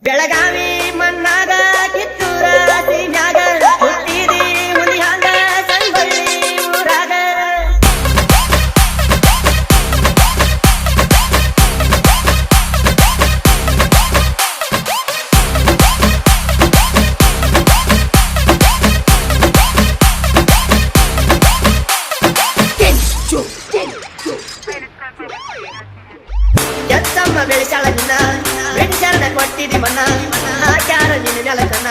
ಬೆಳಗಾವಿ ಮಣ್ಣಾಗ ಕಿತ್ತೂರ ಸೀನ್ಯಾಗ ಹುಟ್ಟಿದಿ ಹುಲಿಹಾಂಗ ಸಂಗೊಳ್ಳಿ ಊರಾಗ ಎತ್ತಮ್ಮ ಬೆಳೆಸಾಳ ನಿನ್ನ ಬೆಳೆಸಾಳ ಕೊಟ್ಟಿದಿ ಮನ್ನ ಹಾಕ್ಯಾರ ನಿನ್ನ ನೆಲಕನ್ನ